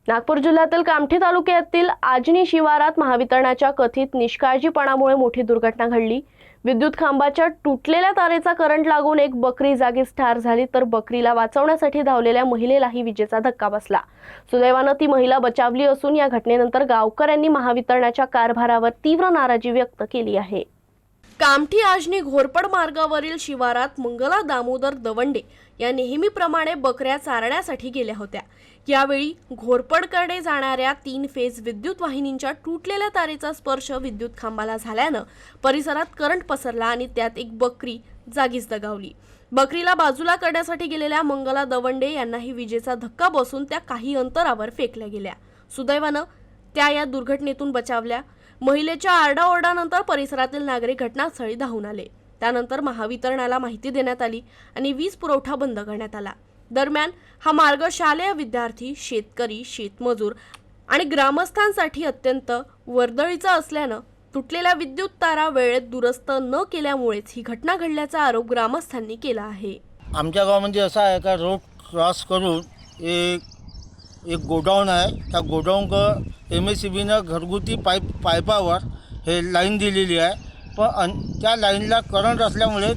नागपूर जिल्ह्यातील कामठी तालुक्यातील आजनी शिवारात महावितरणाच्या कथित निष्काळजीपणामुळे मोठी दुर्घटना घडली। विद्युत खांबाच्या तुटलेल्या तारेचा करंट लागून एक बकरी जागीच ठार झाली, तर बकरीला वाचवण्यासाठी धावलेल्या महिलेलाही विजेचा धक्का बसला। सुदैवाने ती महिला बचावली असून या घटनेनंतर गावकऱ्यांनी महावितरणाच्या कारभारावर तीव्र नाराजी व्यक्त केली आहे। कामठी आजनी घोरपड मार्गावरील शिवारात मंगला दामोदर दवंडे या नेहमीप्रमाणे बकऱ्या चारण्यासाठी गेल्या होत्या। यावेळी घोरपडकडे जाणाऱ्या 3 फेज विद्युत वाहिनींच्या तुटलेल्या तारेचा स्पर्श विद्युत खांबाला झाल्याने परिसरात करंट पसरला आणि त्यात एक बकरी जागीच दगावली। बकरीला बाजूला करण्यासाठी गेलेल्या मंगला दवंडे यांनाही विजेचा धक्का बसून त्या काही अंतरावर फेकल्या गेल्या। सुदैवाने त्या या दुर्घटनेतून बचावल्या। महिलेच्या आरडाओरडानंतर परिसरातील नागरिक घटनास्थळी धावून आले। त्यानंतर महावितरणाला माहिती देण्यात आली आणि वीज पुरवठा बंद करण्यात आला। दरम्यान हा मार्ग शालेय विद्यार्थी, शेतकरी, शेतमजूर आणि ग्रामस्थांसाठी अत्यंत वर्दळीचा असल्याने तुटलेल्या विद्युत तारा वेळेत दुरुस्त न केल्यामुळेच ही घटना घडल्याचा आरोप ग्रामस्थांनी केला आहे। आमच्या गावामध्ये असं आहे का रोड क्रॉस करून एक गोडाऊन आहे। त्या गोडाऊन MSEBीनं घरगुती पाईपावर हे लाईन दिलेली आहे, पण त्या लाईनला करंट असल्यामुळे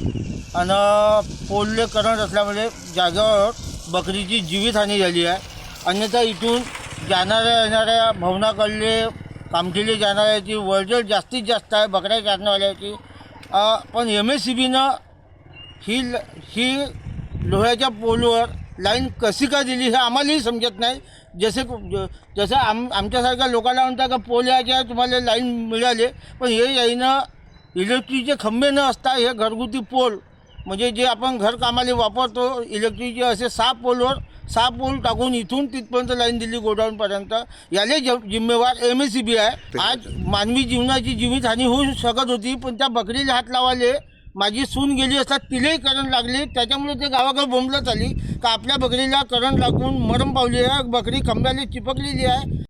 आणि पोलले करंट असल्यामुळे जागेवर बकरीची जीवितहानी झाली आहे। अन्यथा इथून जाणाऱ्या येणाऱ्या भवनाकडले कामठीले जाणाऱ्याची वर्दळ जास्तीत जास्त आहे बकऱ्या चारण्यावाल्याची। पण MSEBीनं ही लोह्याच्या पोलवर लाईन कशी का दिली हे आम्हालाही समजत नाही। जसं आमच्यासारख्या लोकांना म्हणतात का पोल याच्या तुम्हाला लाईन मिळाली, पण हे याईनं इलेक्ट्रिकचे खंबे न असता हे घरगुती पोल म्हणजे जे आपण घर कामाला वापरतो इलेक्ट्रिकचे असे 6 पोल टाकून इथून तिथपर्यंत लाईन दिली गोडाऊनपर्यंत। याले जिम्मेवार MSEB आहे। आज मानवी जीवनाची जीवितहानी होऊ शकत होती, पण त्या बकरीला हात लावाले माझी सून गेली असतात, तिलाही करंट लागली। त्याच्यामुळे ते गावाकडे बोंबलत आली का आपल्या बकरीला करंट लागून मरण पावली आहे, बकरी खंब्याला चिपकलेली आहे।